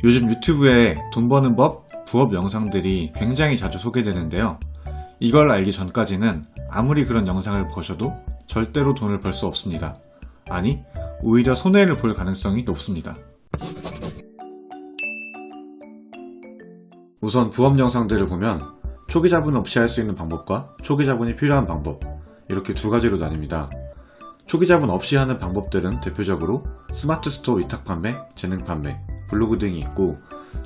요즘 유튜브에 돈 버는 법, 부업 영상들이 굉장히 자주 소개되는데요. 이걸 알기 전까지는 아무리 그런 영상을 보셔도 절대로 돈을 벌 수 없습니다. 아니, 오히려 손해를 볼 가능성이 높습니다. 우선 부업 영상들을 보면 초기 자본 없이 할 수 있는 방법과 초기 자본이 필요한 방법, 이렇게 두 가지로 나뉩니다. 초기 자본 없이 하는 방법들은 대표적으로 스마트 스토어 위탁 판매, 재능 판매, 블로그 등이 있고,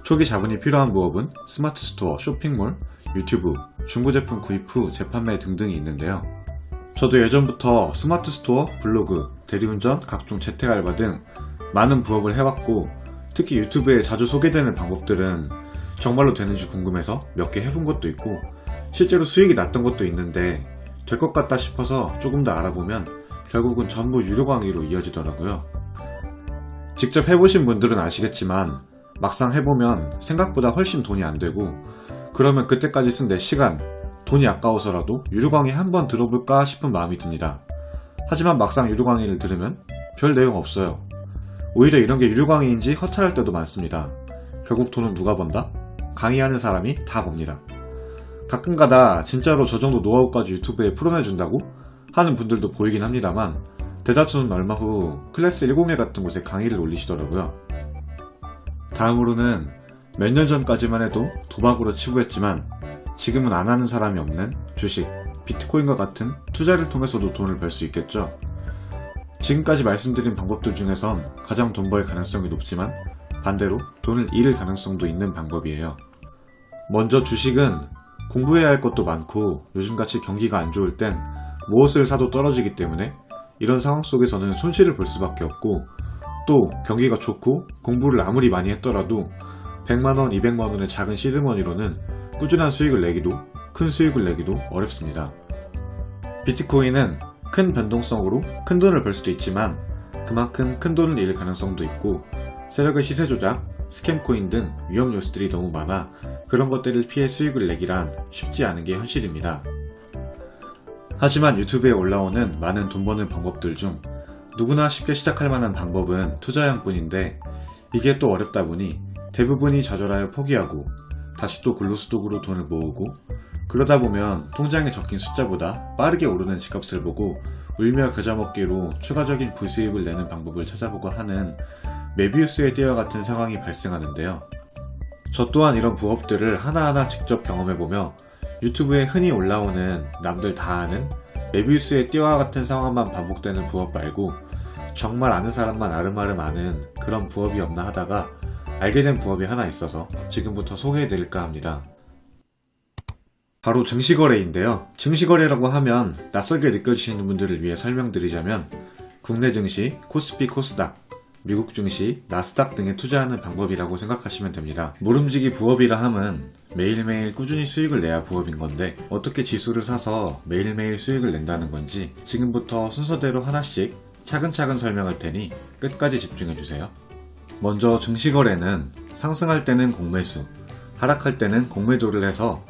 초기 자본이 필요한 부업은 스마트 스토어, 쇼핑몰, 유튜브, 중고 제품 구입 후 재판매 등등이 있는데요. 저도 예전부터 스마트 스토어, 블로그, 대리운전, 각종 재택 알바 등 많은 부업을 해왔고, 특히 유튜브에 자주 소개되는 방법들은 정말로 되는지 궁금해서 몇 개 해본 것도 있고, 실제로 수익이 났던 것도 있는데 될 것 같다 싶어서 조금 더 알아보면 결국은 전부 유료 강의로 이어지더라고요. 직접 해보신 분들은 아시겠지만 막상 해보면 생각보다 훨씬 돈이 안 되고, 그러면 그때까지 쓴 내 시간, 돈이 아까워서라도 유료 강의 한번 들어볼까 싶은 마음이 듭니다. 하지만 막상 유료 강의를 들으면 별 내용 없어요. 오히려 이런 게 유료 강의인지 허탈할 때도 많습니다. 결국 돈은 누가 번다? 강의하는 사람이 다 봅니다. 가끔가다 진짜로 저 정도 노하우까지 유튜브에 풀어내준다고 하는 분들도 보이긴 합니다만, 대다수는 얼마 후 클래스 101 같은 곳에 강의를 올리시더라고요. 다음으로는 몇 년 전까지만 해도 도박으로 치부했지만 지금은 안 하는 사람이 없는 주식, 비트코인과 같은 투자를 통해서도 돈을 벌 수 있겠죠. 지금까지 말씀드린 방법들 중에선 가장 돈 벌 가능성이 높지만 반대로 돈을 잃을 가능성도 있는 방법이에요. 먼저 주식은 공부해야 할 것도 많고 요즘같이 경기가 안 좋을 땐 무엇을 사도 떨어지기 때문에 이런 상황 속에서는 손실을 볼 수밖에 없고, 또 경기가 좋고 공부를 아무리 많이 했더라도 100만원, 200만원의 작은 시드머니로는 꾸준한 수익을 내기도, 큰 수익을 내기도 어렵습니다. 비트코인은 큰 변동성으로 큰 돈을 벌 수도 있지만 그만큼 큰 돈을 잃을 가능성도 있고, 세력의 시세 조작, 스캠코인 등 위험 요소들이 너무 많아 그런 것들을 피해 수익을 내기란 쉽지 않은 게 현실입니다. 하지만 유튜브에 올라오는 많은 돈 버는 방법들 중 누구나 쉽게 시작할 만한 방법은 투자형 뿐인데, 이게 또 어렵다 보니 대부분이 좌절하여 포기하고 다시 또 근로소득으로 돈을 모으고, 그러다 보면 통장에 적힌 숫자보다 빠르게 오르는 집값을 보고 울며 겨자 먹기로 추가적인 부수입을 내는 방법을 찾아보고 하는 메비우스의 띠와 같은 상황이 발생하는데요. 저 또한 이런 부업들을 하나하나 직접 경험해보며 유튜브에 흔히 올라오는 남들 다 아는 메비우스의 띠와 같은 상황만 반복되는 부업 말고 정말 아는 사람만 아름아름 아는 그런 부업이 없나 하다가 알게 된 부업이 하나 있어서 지금부터 소개해드릴까 합니다. 바로 증시거래인데요. 증시거래라고 하면 낯설게 느껴지시는 분들을 위해 설명드리자면, 국내 증시, 코스피, 코스닥, 미국 증시, 나스닥 등에 투자하는 방법이라고 생각하시면 됩니다. 모름지기 부업이라 함은 매일매일 꾸준히 수익을 내야 부업인 건데, 어떻게 지수를 사서 매일매일 수익을 낸다는 건지 지금부터 순서대로 하나씩 차근차근 설명할 테니 끝까지 집중해주세요. 먼저 증시거래는 상승할 때는 공매수, 하락할 때는 공매도를 해서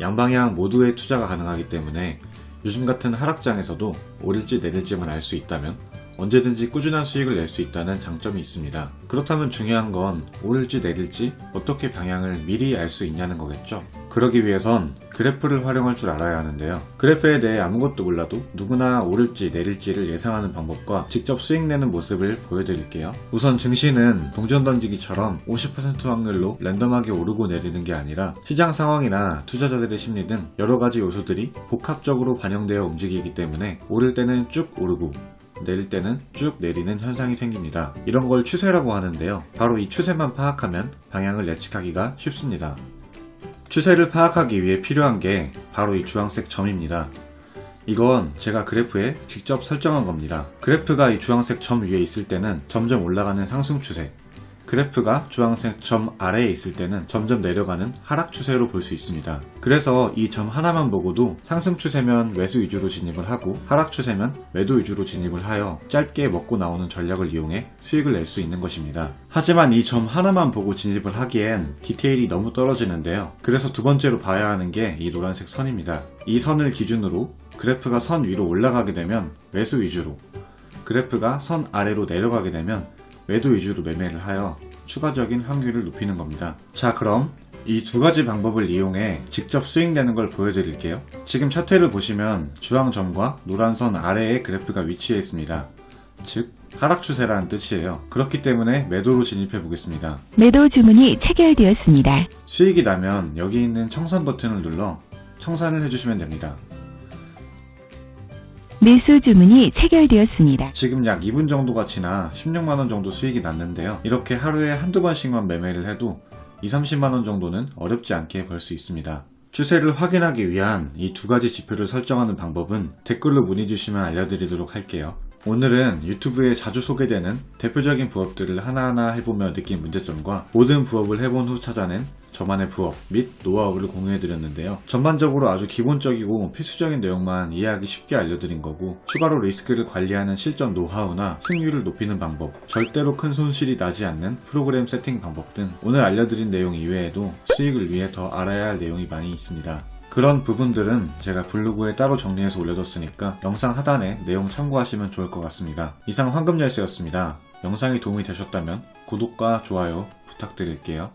양방향 모두의 투자가 가능하기 때문에 요즘 같은 하락장에서도 오를지 내릴지만 알 수 있다면 언제든지 꾸준한 수익을 낼 수 있다는 장점이 있습니다. 그렇다면 중요한 건 오를지 내릴지 어떻게 방향을 미리 알 수 있냐는 거겠죠. 그러기 위해선 그래프를 활용할 줄 알아야 하는데요. 그래프에 대해 아무것도 몰라도 누구나 오를지 내릴지를 예상하는 방법과 직접 수익 내는 모습을 보여드릴게요. 우선 증시는 동전 던지기처럼 50% 확률로 랜덤하게 오르고 내리는 게 아니라 시장 상황이나 투자자들의 심리 등 여러가지 요소들이 복합적으로 반영되어 움직이기 때문에 오를 때는 쭉 오르고 내릴 때는 쭉 내리는 현상이 생깁니다. 이런 걸 추세라고 하는데요. 바로 이 추세만 파악하면 방향을 예측하기가 쉽습니다. 추세를 파악하기 위해 필요한 게 바로 이 주황색 점입니다. 이건 제가 그래프에 직접 설정한 겁니다. 그래프가 이 주황색 점 위에 있을 때는 점점 올라가는 상승 추세, 그래프가 주황색 점 아래에 있을 때는 점점 내려가는 하락 추세로 볼 수 있습니다. 그래서 이 점 하나만 보고도 상승 추세면 매수 위주로 진입을 하고 하락 추세면 매도 위주로 진입을 하여 짧게 먹고 나오는 전략을 이용해 수익을 낼 수 있는 것입니다. 하지만 이 점 하나만 보고 진입을 하기엔 디테일이 너무 떨어지는데요. 그래서 두 번째로 봐야 하는 게 이 노란색 선입니다. 이 선을 기준으로 그래프가 선 위로 올라가게 되면 매수 위주로, 그래프가 선 아래로 내려가게 되면 매도 위주로 매매를 하여 추가적인 환율을 높이는 겁니다. 자, 그럼 이 두 가지 방법을 이용해 직접 수익 내는 걸 보여드릴게요. 지금 차트를 보시면 주황점과 노란선 아래에 그래프가 위치해 있습니다. 즉 하락 추세라는 뜻이에요. 그렇기 때문에 매도로 진입해 보겠습니다. 매도 주문이 체결되었습니다. 수익이 나면 여기 있는 청산 버튼을 눌러 청산을 해주시면 됩니다. 매수 주문이 체결되었습니다. 지금 약 2분 정도가 지나 16만원 정도 수익이 났는데요. 이렇게 하루에 한두 번씩만 매매를 해도 20-30만원 정도는 어렵지 않게 벌 수 있습니다. 추세를 확인하기 위한 이 두 가지 지표를 설정하는 방법은 댓글로 문의 주시면 알려드리도록 할게요. 오늘은 유튜브에 자주 소개되는 대표적인 부업들을 하나하나 해보며 느낀 문제점과 모든 부업을 해본 후 찾아낸 저만의 부업 및 노하우를 공유해드렸는데요. 전반적으로 아주 기본적이고 필수적인 내용만 이해하기 쉽게 알려드린 거고, 추가로 리스크를 관리하는 실전 노하우나 승률을 높이는 방법, 절대로 큰 손실이 나지 않는 프로그램 세팅 방법 등 오늘 알려드린 내용 이외에도 수익을 위해 더 알아야 할 내용이 많이 있습니다. 그런 부분들은 제가 블로그에 따로 정리해서 올려뒀으니까 영상 하단에 내용 참고하시면 좋을 것 같습니다. 이상 황금열쇠였습니다. 영상이 도움이 되셨다면 구독과 좋아요 부탁드릴게요.